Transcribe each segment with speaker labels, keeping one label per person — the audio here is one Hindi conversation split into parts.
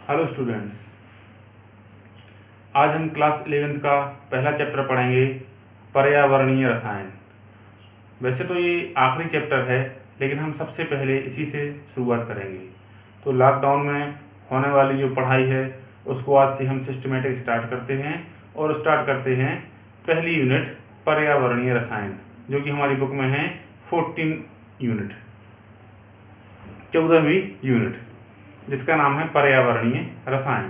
Speaker 1: हेलो स्टूडेंट्स, आज हम क्लास 11th का पहला चैप्टर पढ़ेंगे, पर्यावरणीय रसायन। वैसे तो ये आखिरी चैप्टर है, लेकिन हम सबसे पहले इसी से शुरुआत करेंगे। तो लॉकडाउन में होने वाली जो पढ़ाई है उसको आज से हम सिस्टमेटिक स्टार्ट करते हैं और स्टार्ट करते हैं पहली यूनिट पर्यावरणीय रसायन, जो कि हमारी बुक में है 14 यूनिट, 14वीं यूनिट, जिसका नाम है पर्यावरणीय रसायन।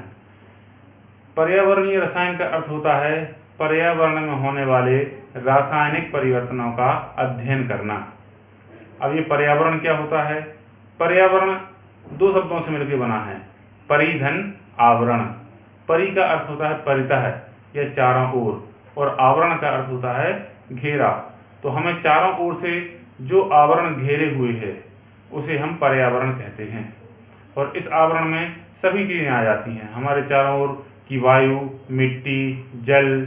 Speaker 1: पर्यावरणीय रसायन का अर्थ होता है पर्यावरण में होने वाले रासायनिक परिवर्तनों का अध्ययन करना। अब ये पर्यावरण क्या होता है? पर्यावरण दो शब्दों से मिलकर बना है, परि धन आवरण। परि का अर्थ होता है परितः या चारों ओर, और आवरण का अर्थ होता है घेरा। तो हमें चारों ओर से जो आवरण घेरे हुए है उसे हम पर्यावरण कहते हैं। और इस आवरण में सभी चीज़ें आ जाती हैं, हमारे चारों ओर की वायु, मिट्टी, जल,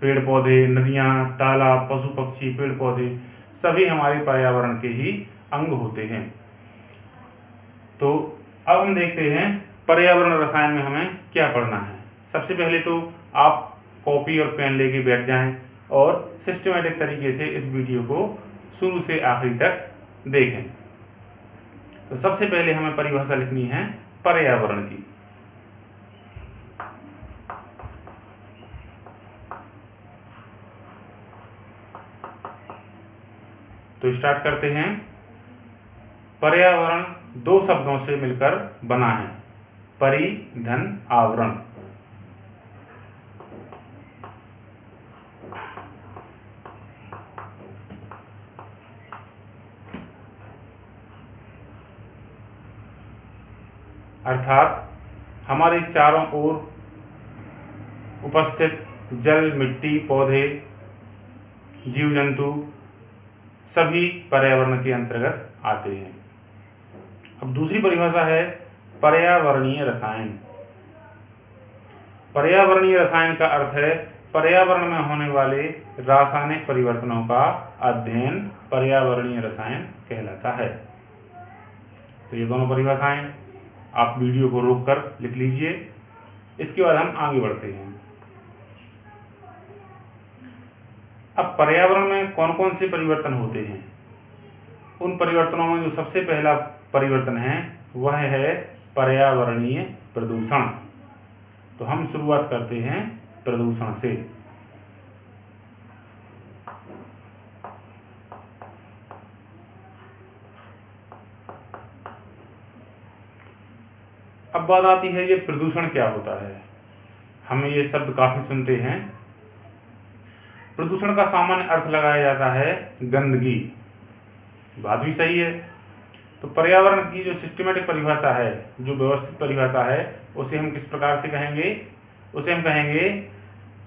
Speaker 1: पेड़ पौधे, नदियाँ, तालाब, पशु पक्षी, पेड़ पौधे सभी हमारे पर्यावरण के ही अंग होते हैं। तो अब हम देखते हैं पर्यावरण रसायन में हमें क्या पढ़ना है। सबसे पहले तो आप कॉपी और पेन लेके बैठ जाएं और सिस्टमेटिक तरीके से इस वीडियो को शुरू से आखिरी तक देखें। तो सबसे पहले हमें परिभाषा लिखनी है पर्यावरण की। तो स्टार्ट करते हैं। पर्यावरण दो शब्दों से मिलकर बना है, परि धन आवरण। अर्थात हमारे चारों ओर उपस्थित जल, मिट्टी, पौधे, जीव जंतु सभी पर्यावरण के अंतर्गत आते हैं। अब दूसरी परिभाषा है पर्यावरणीय रसायन। पर्यावरणीय रसायन का अर्थ है पर्यावरण में होने वाले रासायनिक परिवर्तनों का अध्ययन पर्यावरणीय रसायन कहलाता है। तो ये दोनों परिभाषाएं आप वीडियो को रोककर लिख लीजिए। इसके बाद हम आगे बढ़ते हैं। अब पर्यावरण में कौन कौन से परिवर्तन होते हैं? उन परिवर्तनों में जो सबसे पहला परिवर्तन है वह है पर्यावरणीय प्रदूषण। तो हम शुरुआत करते हैं प्रदूषण से। अब बात आती है ये प्रदूषण क्या होता है। हम ये शब्द काफी सुनते हैं। प्रदूषण का सामान्य अर्थ लगाया जाता है गंदगी। बात भी सही है। तो पर्यावरण की जो सिस्टमेटिक परिभाषा है, जो व्यवस्थित परिभाषा है, उसे हम किस प्रकार से कहेंगे? उसे हम कहेंगे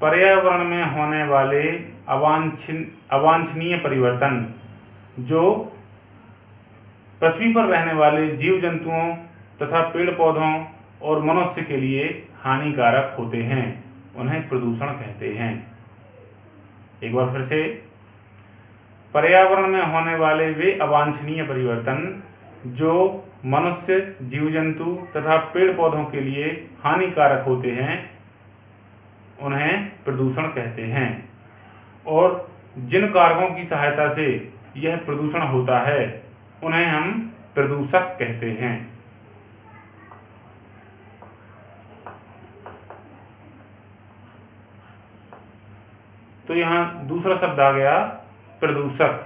Speaker 1: पर्यावरण में होने वाले अवांछनीय परिवर्तन जो पृथ्वी पर रहने वाले जीव जंतुओं तथा पेड़ पौधों और मनुष्य के लिए हानिकारक होते हैं, उन्हें प्रदूषण कहते हैं। एक बार फिर से, पर्यावरण में होने वाले वे अवांछनीय परिवर्तन जो मनुष्य, जीव जंतु तथा पेड़ पौधों के लिए हानिकारक होते हैं, उन्हें प्रदूषण कहते हैं। और जिन कारकों की सहायता से यह प्रदूषण होता है उन्हें हम प्रदूषक कहते हैं। तो यहाँ दूसरा शब्द आ गया प्रदूषक।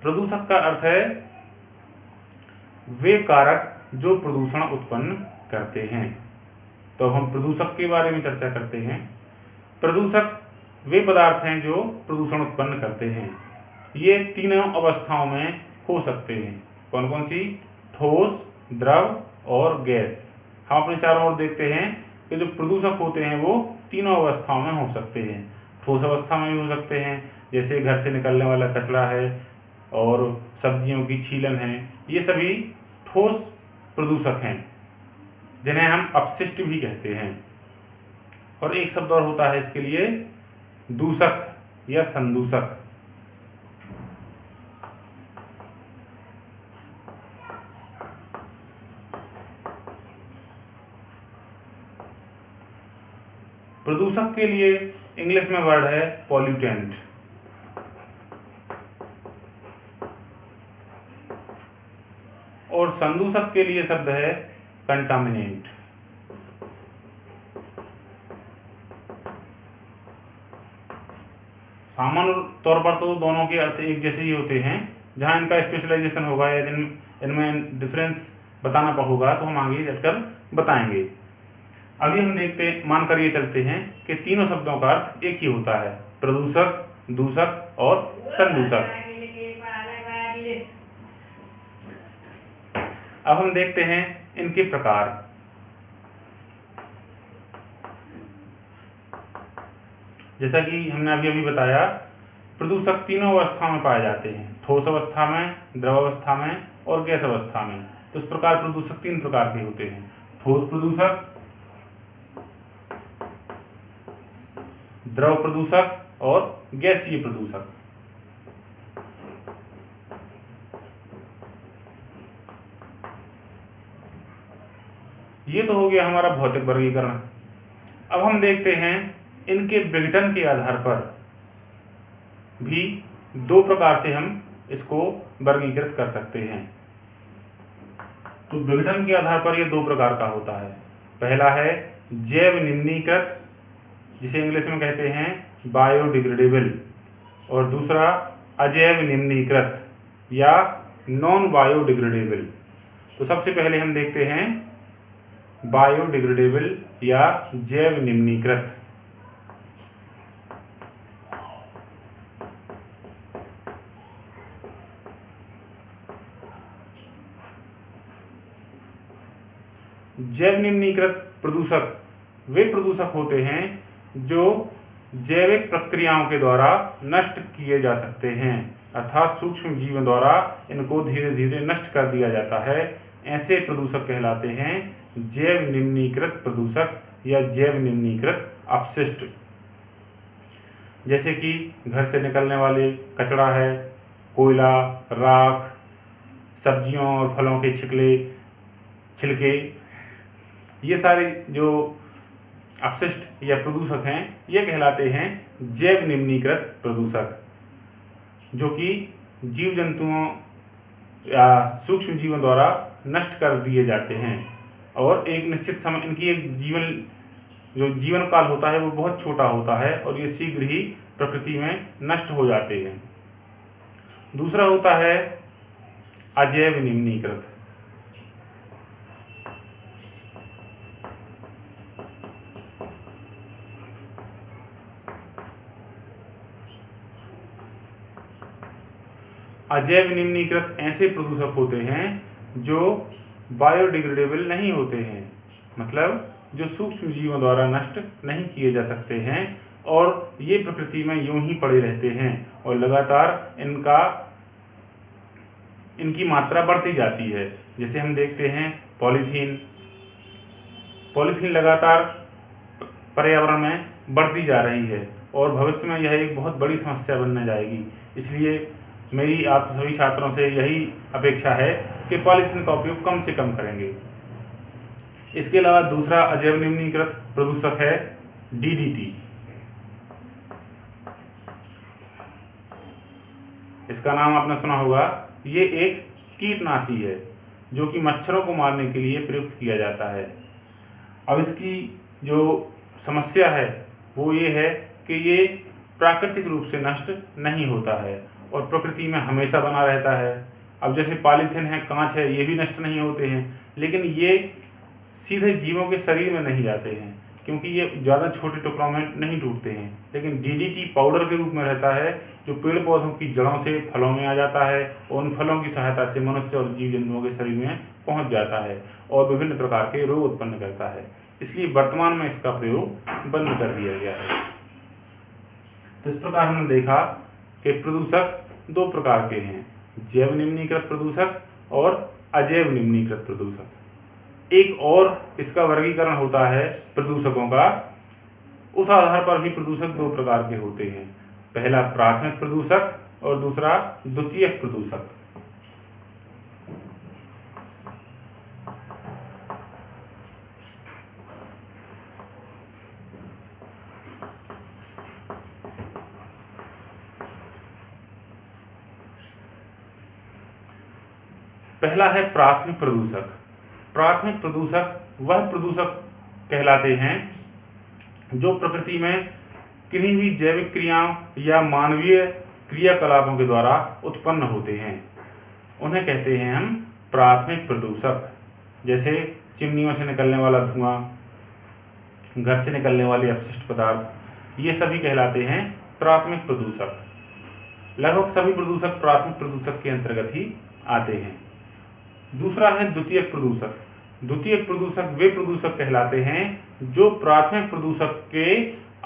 Speaker 1: प्रदूषक का अर्थ है वे कारक जो प्रदूषण उत्पन्न करते हैं। तो हम प्रदूषक के बारे में चर्चा करते हैं। प्रदूषक वे पदार्थ हैं जो प्रदूषण उत्पन्न करते हैं। ये तीनों अवस्थाओं में हो सकते हैं। कौन कौन सी? ठोस, द्रव और गैस। हम अपने चारों ओर देखते हैं कि जो प्रदूषक होते हैं वो तीनों अवस्थाओं में हो सकते हैं। ठोस अवस्था में भी हो सकते हैं, जैसे घर से निकलने वाला कचरा है और सब्जियों की छीलन है, ये सभी ठोस प्रदूषक हैं जिन्हें हम अपशिष्ट भी कहते हैं। और एक शब्द और होता है इसके लिए, दूषक या संदूषक। प्रदूषक के लिए इंग्लिश में वर्ड है पॉल्यूटेंट, और संदूषक के लिए शब्द है कंटामिनेंट। सामान्य तौर पर तो दोनों के अर्थ एक जैसे ही होते हैं, जहां इनका स्पेशलाइजेशन होगा या इनमें डिफरेंस बताना होगा तो हम आगे चलकर बताएंगे। अभी हम मानकर ये चलते हैं कि तीनों शब्दों का अर्थ एक ही होता है, प्रदूषक, दूषक और संदूषक। अब हम देखते हैं इनके प्रकार। जैसा कि हमने अभी बताया, प्रदूषक तीनों अवस्था में पाए जाते हैं, ठोस अवस्था में, द्रव अवस्था में और गैस अवस्था में। तो इस प्रकार प्रदूषक तीन प्रकार के होते हैं, ठोस प्रदूषक, द्रव प्रदूषक और गैसीय प्रदूषक। ये तो हो गया हमारा भौतिक वर्गीकरण। अब हम देखते हैं इनके विघटन के आधार पर भी दो प्रकार से हम इसको वर्गीकृत कर सकते हैं। तो विघटन के आधार पर ये दो प्रकार का होता है। पहला है जैव निम्नीकृत, जिसे इंग्लिश में कहते हैं बायोडिग्रेडेबल, और दूसरा अजैव निम्नीकृत या नॉन बायोडिग्रेडेबल। तो सबसे पहले हम देखते हैं बायोडिग्रेडेबल या जैव निम्नीकृत। जैव निम्नीकृत प्रदूषक वे प्रदूषक होते हैं जो जैविक प्रक्रियाओं के द्वारा नष्ट किए जा सकते हैं, अर्थात सूक्ष्म जीवों द्वारा इनको धीरे धीरे नष्ट कर दिया जाता है। ऐसे प्रदूषक कहलाते हैं जैव निम्नीकृत प्रदूषक या जैव निम्नीकृत अपशिष्ट। जैसे कि घर से निकलने वाले कचरा है, कोयला, राख, सब्जियों और फलों के छिलके, ये सारे जो अपशिष्ट या प्रदूषक हैं ये कहलाते हैं जैव निम्नीकृत प्रदूषक, जो कि जीव जंतुओं या सूक्ष्म जीवों द्वारा नष्ट कर दिए जाते हैं और एक निश्चित समय इनकी एक जीवन काल होता है वो बहुत छोटा होता है और ये शीघ्र ही प्रकृति में नष्ट हो जाते हैं। दूसरा होता है अजैव निम्नीकृत। अजैव निम्नीकृत ऐसे प्रदूषक होते हैं जो बायोडिग्रेडेबल नहीं होते हैं, मतलब जो सूक्ष्म जीवों द्वारा नष्ट नहीं किए जा सकते हैं और ये प्रकृति में यूं ही पड़े रहते हैं और लगातार इनकी मात्रा बढ़ती जाती है। जैसे हम देखते हैं पॉलीथीन लगातार पर्यावरण में बढ़ती जा रही है और भविष्य में यह एक बहुत बड़ी समस्या बनने जाएगी। इसलिए मेरी आप सभी छात्रों से यही अपेक्षा है कि पॉलीथीन का उपयोग कम से कम करेंगे। इसके अलावा दूसरा अजैव निम्नीकृत प्रदूषक है डीडीटी। इसका नाम आपने सुना होगा। ये एक कीटनाशी है जो कि मच्छरों को मारने के लिए प्रयुक्त किया जाता है। अब इसकी जो समस्या है वो ये है कि ये प्राकृतिक रूप से नष्ट नहीं होता है और प्रकृति में हमेशा बना रहता है। अब जैसे पॉलीथीन है, कांच है, ये भी नष्ट नहीं होते हैं, लेकिन ये सीधे जीवों के शरीर में नहीं जाते हैं क्योंकि ये ज़्यादा छोटे टुकड़ों में नहीं टूटते हैं। लेकिन डीडीटी पाउडर के रूप में रहता है जो पेड़ पौधों की जड़ों से फलों में आ जाता है और उन फलों की सहायता से मनुष्य और जीव जंतुओं के शरीर में पहुंच जाता है और विभिन्न प्रकार के रोग उत्पन्न करता है। इसलिए वर्तमान में इसका प्रयोग बंद कर दिया गया है। तो इस प्रकार हमने देखा कि प्रदूषक दो प्रकार के हैं, जैव निम्नीकृत प्रदूषक और अजैव निम्नीकृत प्रदूषक। एक और इसका वर्गीकरण होता है प्रदूषकों का। उस आधार पर भी प्रदूषक दो प्रकार के होते हैं, पहला प्राथमिक प्रदूषक और दूसरा द्वितीयक प्रदूषक। पहला है प्राथमिक प्रदूषक। प्राथमिक प्रदूषक वह प्रदूषक कहलाते हैं जो प्रकृति में किन्हीं भी जैविक क्रियाओं या मानवीय क्रियाकलापों के द्वारा उत्पन्न होते हैं, उन्हें कहते हैं हम प्राथमिक प्रदूषक। जैसे चिमनियों से निकलने वाला धुआं, घर से निकलने वाले अपशिष्ट पदार्थ, ये सभी कहलाते हैं प्राथमिक प्रदूषक। लगभग सभी प्रदूषक प्राथमिक प्रदूषक के अंतर्गत ही आते हैं। दूसरा है द्वितीयक प्रदूषक। द्वितीयक प्रदूषक वे प्रदूषक कहलाते हैं जो प्राथमिक प्रदूषक के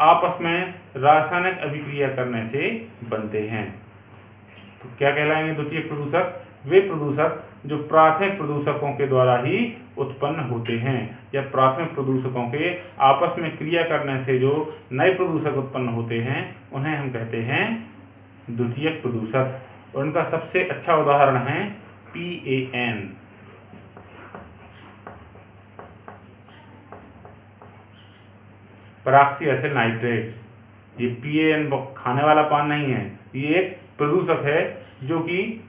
Speaker 1: आपस में रासायनिक अभिक्रिया करने से बनते हैं। तो क्या कहलाएंगे द्वितीयक प्रदूषक? वे प्रदूषक जो प्राथमिक प्रदूषकों के द्वारा ही उत्पन्न होते हैं या प्राथमिक प्रदूषकों के आपस में क्रिया करने से जो नए प्रदूषक उत्पन्न होते हैं उन्हें हम कहते हैं द्वितीयक प्रदूषक। और उनका सबसे अच्छा उदाहरण है PAN। Peroxy acid nitrate. ये PAN खाने वाला पान नहीं है, ये एक प्रदूषक है जो कि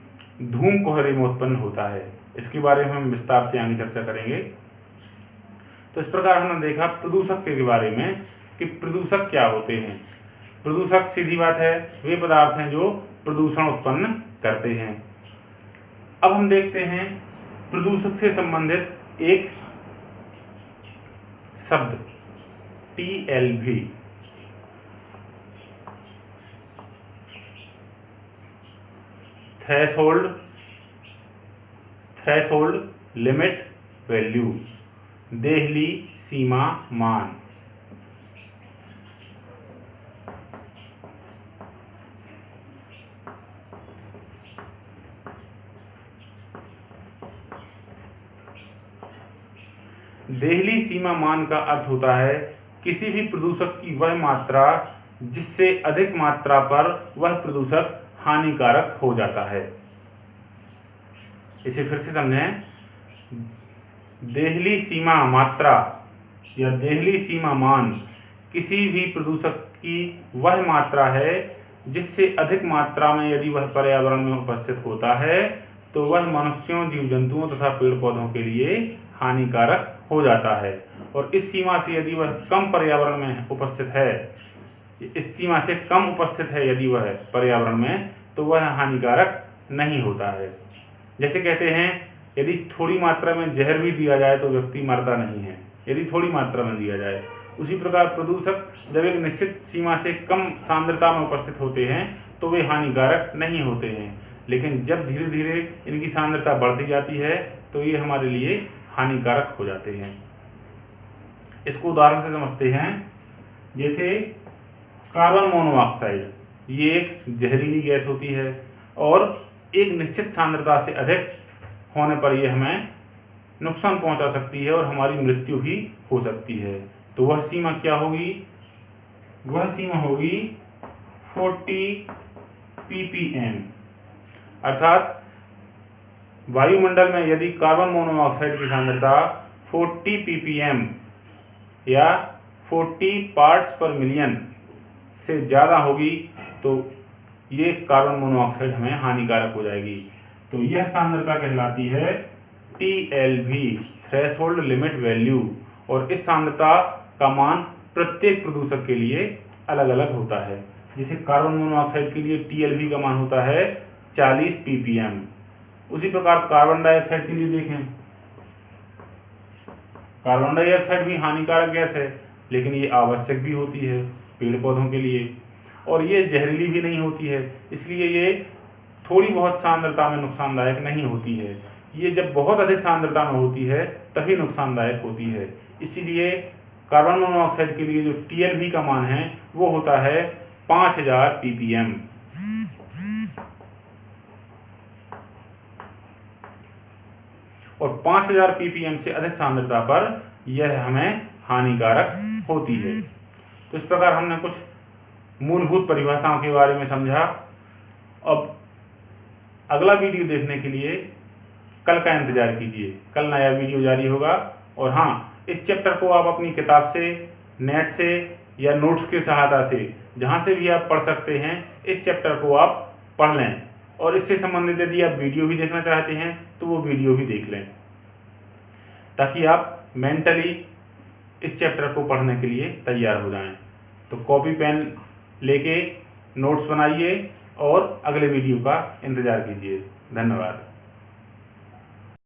Speaker 1: धूम कोहरे में उत्पन्न होता है। इसके बारे में हम विस्तार से आगे चर्चा करेंगे। तो इस प्रकार हमने देखा प्रदूषक के बारे में कि प्रदूषक क्या होते हैं। प्रदूषक सीधी बात है वे पदार्थ हैं जो प्रदूषण उत्पन्न करते हैं। अब हम देखते हैं प्रदूषक से संबंधित एक शब्द TLV। थ्रेशोल्ड लिमिट वैल्यू, देहली सीमा मान। देहली सीमा मान का अर्थ होता है किसी भी प्रदूषक की वह मात्रा जिससे अधिक मात्रा पर वह प्रदूषक हानिकारक हो जाता है। इसे फिर से समझें। देहली सीमा मात्रा या देहली सीमा मान किसी भी प्रदूषक की वह मात्रा है जिससे अधिक मात्रा में यदि वह पर्यावरण में उपस्थित होता है तो वह मनुष्यों, जीव जंतुओं तथा पेड़ पौधों के लिए हानिकारक हो जाता है। और इस सीमा से यदि वह कम पर्यावरण में उपस्थित है, इस सीमा से कम उपस्थित है यदि वह पर्यावरण में, तो वह हानिकारक नहीं होता है। जैसे कहते हैं यदि थोड़ी मात्रा में जहर भी दिया जाए तो व्यक्ति मरता नहीं है, यदि थोड़ी मात्रा में दिया जाए। उसी प्रकार प्रदूषक जब एक निश्चित सीमा से कम सांद्रता में उपस्थित होते हैं तो वे हानिकारक नहीं होते हैं, लेकिन जब धीरे धीरे इनकी सांद्रता बढ़ती जाती है तो ये हमारे लिए हानिकारक हो जाते हैं। इसको उदाहरण से समझते हैं। जैसे कार्बन मोनोऑक्साइड, ये एक जहरीली गैस होती है और एक निश्चित सांद्रता से अधिक होने पर यह हमें नुकसान पहुंचा सकती है और हमारी मृत्यु भी हो सकती है। तो वह सीमा क्या होगी? वह सीमा होगी 40 ppm। अर्थात वायुमंडल में यदि कार्बन मोनोऑक्साइड की सांद्रता 40 ppm या 40 पार्ट्स पर मिलियन से ज़्यादा होगी तो ये कार्बन मोनोऑक्साइड हमें हानिकारक हो जाएगी। तो यह सांद्रता कहलाती है TLV, थ्रेशोल्ड लिमिट वैल्यू। और इस सांद्रता का मान प्रत्येक प्रदूषक के लिए अलग अलग होता है। जैसे कार्बन मोनोऑक्साइड के लिए TLV का मान होता है 40 ppm। उसी प्रकार कार्बन डाइऑक्साइड के लिए देखें, कार्बन डाइऑक्साइड भी हानिकारक गैस है लेकिन ये आवश्यक भी होती है पेड़ पौधों के लिए, और ये जहरीली भी नहीं होती है, इसलिए ये थोड़ी बहुत सांद्रता में नुकसानदायक नहीं होती है। ये जब बहुत अधिक सांद्रता में होती है तभी नुकसानदायक होती है। इसीलिए कार्बन मोनोऑक्साइड के लिए जो TLV का मान है वो होता है 5000 ppm। और 5000 ppm से अधिक सांद्रता पर यह हमें हानिकारक होती है। तो इस प्रकार हमने कुछ मूलभूत परिभाषाओं के बारे में समझा। अब अगला वीडियो देखने के लिए कल का इंतजार कीजिए, कल नया वीडियो जारी होगा। और हाँ, इस चैप्टर को आप अपनी किताब से, नेट से या नोट्स की सहायता से, जहाँ से भी आप पढ़ सकते हैं, इस चैप्टर को आप पढ़ लें और इससे संबंधित यदि आप वीडियो भी देखना चाहते हैं तो वो वीडियो भी देख लें, ताकि आप मेंटली इस चैप्टर को पढ़ने के लिए तैयार हो जाएं। तो कॉपी पेन लेके नोट्स बनाइए और अगले वीडियो का इंतज़ार कीजिए। धन्यवाद।